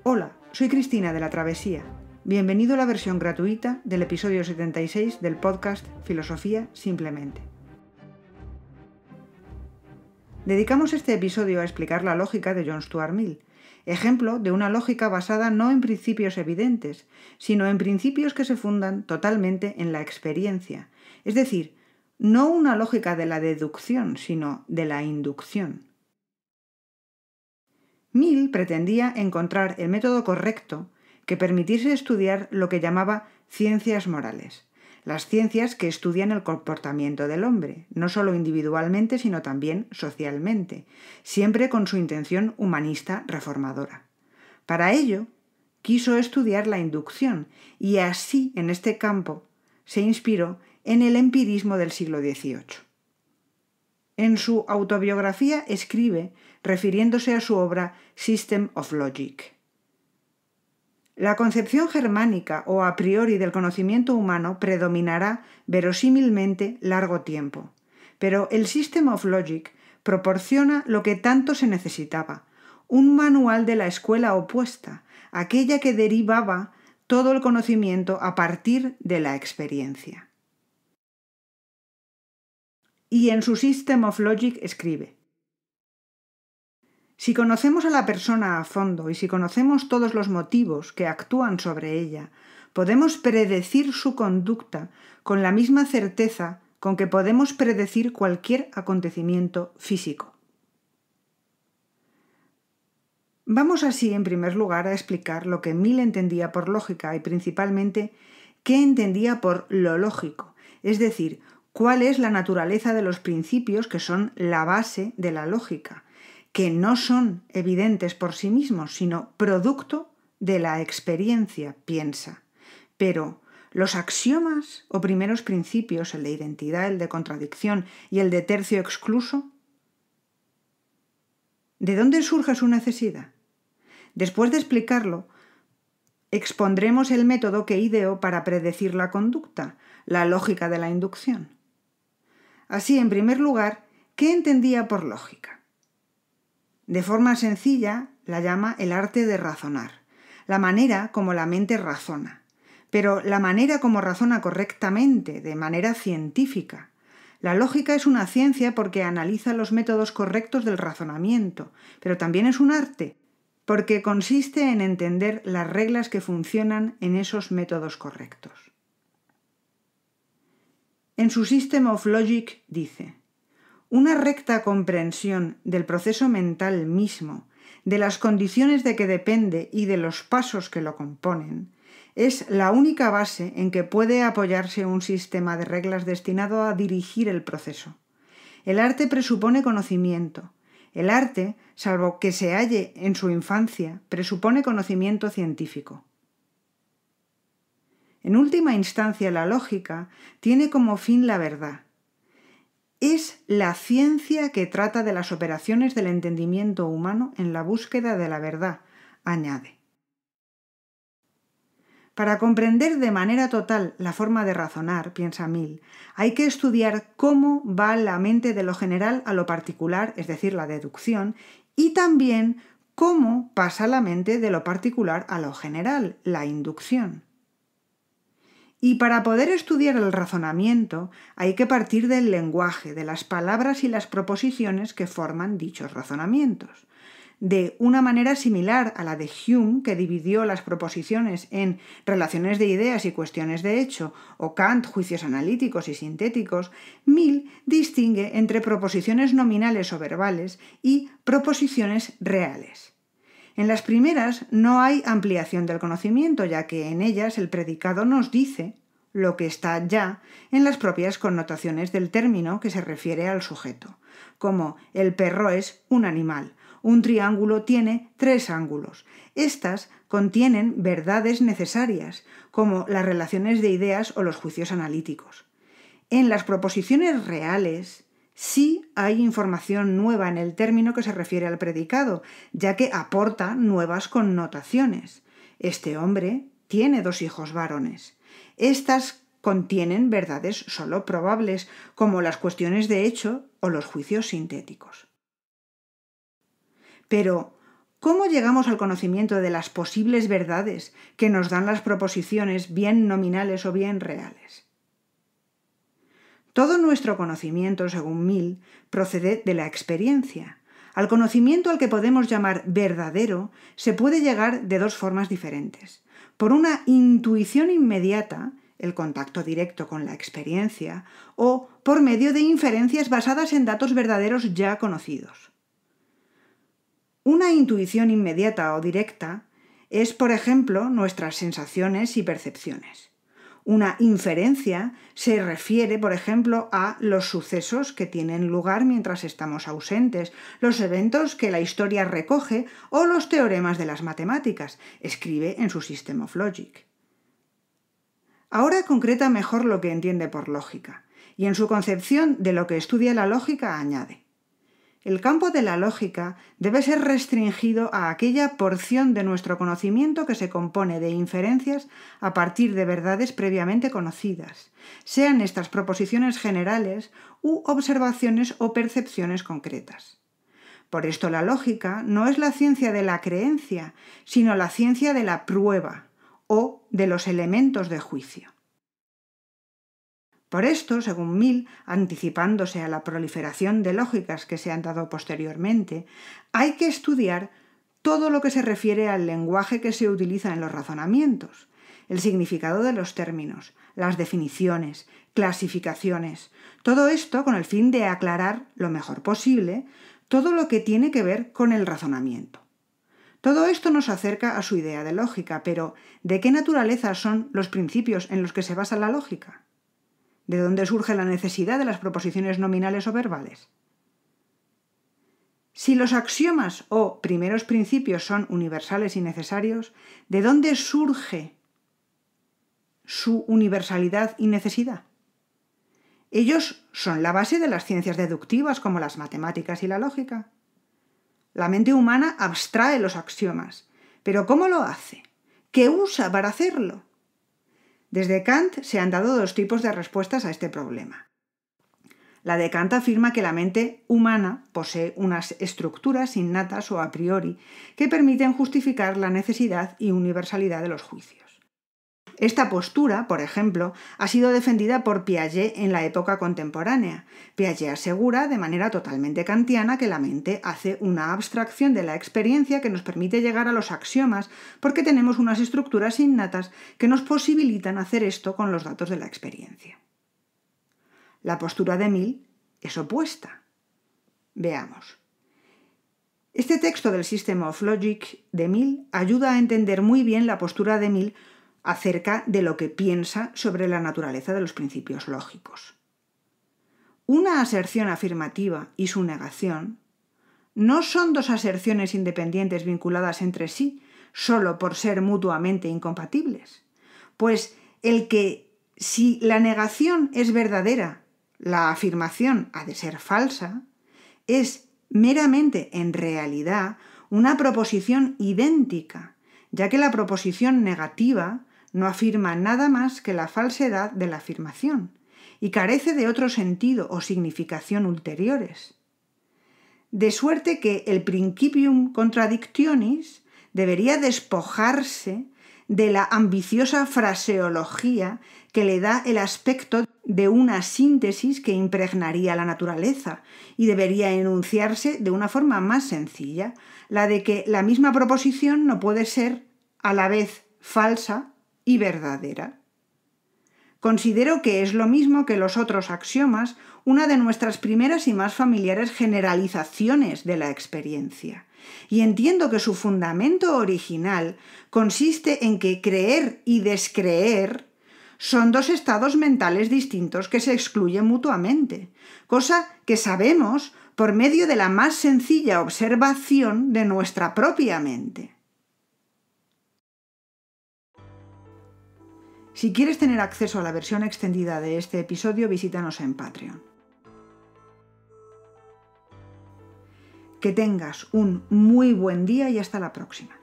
Hola, soy Cristina de La Travesía. Bienvenido a la versión gratuita del episodio 76 del podcast Filosofía Simplemente. Dedicamos este episodio a explicar la lógica de John Stuart Mill, ejemplo de una lógica basada no en principios evidentes, sino en principios que se fundan totalmente en la experiencia, es decir, no una lógica de la deducción, sino de la inducción. Mill pretendía encontrar el método correcto que permitiese estudiar lo que llamaba ciencias morales, las ciencias que estudian el comportamiento del hombre, no solo individualmente, sino también socialmente, siempre con su intención humanista reformadora. Para ello, quiso estudiar la inducción y así, en este campo, se inspiró en el empirismo del siglo XVIII. En su autobiografía escribe, refiriéndose a su obra System of Logic: la concepción germánica o a priori del conocimiento humano predominará verosímilmente largo tiempo, pero el System of Logic proporciona lo que tanto se necesitaba, un manual de la escuela opuesta, aquella que derivaba todo el conocimiento a partir de la experiencia. Y en su System of Logic escribe: si conocemos a la persona a fondo y si conocemos todos los motivos que actúan sobre ella, podemos predecir su conducta con la misma certeza con que podemos predecir cualquier acontecimiento físico. Vamos así, en primer lugar, a explicar lo que Mill entendía por lógica y principalmente qué entendía por lo lógico, es decir, cuál es la naturaleza de los principios que son la base de la lógica, que no son evidentes por sí mismos, sino producto de la experiencia, piensa. Pero los axiomas o primeros principios, el de identidad, el de contradicción y el de tercio excluso, ¿de dónde surge su necesidad? Después de explicarlo, expondremos el método que ideó para predecir la conducta, la lógica de la inducción. Así, en primer lugar, ¿qué entendía por lógica? De forma sencilla, la llama el arte de razonar, la manera como la mente razona, pero la manera como razona correctamente, de manera científica. La lógica es una ciencia porque analiza los métodos correctos del razonamiento, pero también es un arte, porque consiste en entender las reglas que funcionan en esos métodos correctos. En su System of Logic dice: una recta comprensión del proceso mental mismo, de las condiciones de que depende y de los pasos que lo componen, es la única base en que puede apoyarse un sistema de reglas destinado a dirigir el proceso. El arte presupone conocimiento. El arte, salvo que se halle en su infancia, presupone conocimiento científico. En última instancia, la lógica tiene como fin la verdad. Es la ciencia que trata de las operaciones del entendimiento humano en la búsqueda de la verdad, añade. Para comprender de manera total la forma de razonar, piensa Mill, hay que estudiar cómo va la mente de lo general a lo particular, es decir, la deducción, y también cómo pasa la mente de lo particular a lo general, la inducción. Y para poder estudiar el razonamiento hay que partir del lenguaje, de las palabras y las proposiciones que forman dichos razonamientos. De una manera similar a la de Hume, que dividió las proposiciones en relaciones de ideas y cuestiones de hecho, o Kant, juicios analíticos y sintéticos, Mill distingue entre proposiciones nominales o verbales y proposiciones reales. En las primeras no hay ampliación del conocimiento, ya que en ellas el predicado nos dice lo que está ya en las propias connotaciones del término que se refiere al sujeto, como el perro es un animal, un triángulo tiene 3 ángulos. Estas contienen verdades necesarias, como las relaciones de ideas o los juicios analíticos. En las proposiciones reales, sí hay información nueva en el término que se refiere al predicado, ya que aporta nuevas connotaciones. Este hombre tiene 2 hijos varones. Estas contienen verdades solo probables, como las cuestiones de hecho o los juicios sintéticos. Pero, ¿Cómo llegamos al conocimiento de las posibles verdades que nos dan las proposiciones, bien nominales o bien reales? Todo nuestro conocimiento, según Mill, procede de la experiencia. Al conocimiento al que podemos llamar verdadero se puede llegar de dos formas diferentes. Por una intuición inmediata, el contacto directo con la experiencia, o por medio de inferencias basadas en datos verdaderos ya conocidos. Una intuición inmediata o directa es, por ejemplo, nuestras sensaciones y percepciones. Una inferencia se refiere, por ejemplo, a los sucesos que tienen lugar mientras estamos ausentes, los eventos que la historia recoge o los teoremas de las matemáticas, escribe en su System of Logic. Ahora concreta mejor lo que entiende por lógica, y en su concepción de lo que estudia la lógica añade: el campo de la lógica debe ser restringido a aquella porción de nuestro conocimiento que se compone de inferencias a partir de verdades previamente conocidas, sean estas proposiciones generales u observaciones o percepciones concretas. Por esto la lógica no es la ciencia de la creencia, sino la ciencia de la prueba o de los elementos de juicio. Por esto, según Mill, anticipándose a la proliferación de lógicas que se han dado posteriormente, hay que estudiar todo lo que se refiere al lenguaje que se utiliza en los razonamientos, el significado de los términos, las definiciones, clasificaciones, todo esto con el fin de aclarar lo mejor posible todo lo que tiene que ver con el razonamiento. Todo esto nos acerca a su idea de lógica, pero ¿de qué naturaleza son los principios en los que se basa la lógica? ¿De dónde surge la necesidad de las proposiciones nominales o verbales? Si los axiomas o primeros principios son universales y necesarios, ¿de dónde surge su universalidad y necesidad? Ellos son la base de las ciencias deductivas como las matemáticas y la lógica. La mente humana abstrae los axiomas, pero ¿cómo lo hace? ¿Qué usa para hacerlo? Desde Kant se han dado dos tipos de respuestas a este problema. La de Kant afirma que la mente humana posee unas estructuras innatas o a priori que permiten justificar la necesidad y universalidad de los juicios. Esta postura, por ejemplo, ha sido defendida por Piaget en la época contemporánea. Piaget asegura, de manera totalmente kantiana, que la mente hace una abstracción de la experiencia que nos permite llegar a los axiomas porque tenemos unas estructuras innatas que nos posibilitan hacer esto con los datos de la experiencia. La postura de Mill es opuesta. Veamos. Este texto del System of Logic de Mill ayuda a entender muy bien la postura de Mill acerca de lo que piensa sobre la naturaleza de los principios lógicos. Una aserción afirmativa y su negación no son dos aserciones independientes vinculadas entre sí solo por ser mutuamente incompatibles, pues el que si la negación es verdadera, la afirmación ha de ser falsa, es meramente en realidad una proposición idéntica, ya que la proposición negativa no afirma nada más que la falsedad de la afirmación y carece de otro sentido o significación ulteriores. De suerte que el principium contradictionis debería despojarse de la ambiciosa fraseología que le da el aspecto de una síntesis que impregnaría la naturaleza y debería enunciarse de una forma más sencilla, la de que la misma proposición no puede ser a la vez falsa y verdadera. Considero que es lo mismo que los otros axiomas, una de nuestras primeras y más familiares generalizaciones de la experiencia, y entiendo que su fundamento original consiste en que creer y descreer son dos estados mentales distintos que se excluyen mutuamente, cosa que sabemos por medio de la más sencilla observación de nuestra propia mente. Si quieres tener acceso a la versión extendida de este episodio, visítanos en Patreon. Que tengas un muy buen día y hasta la próxima.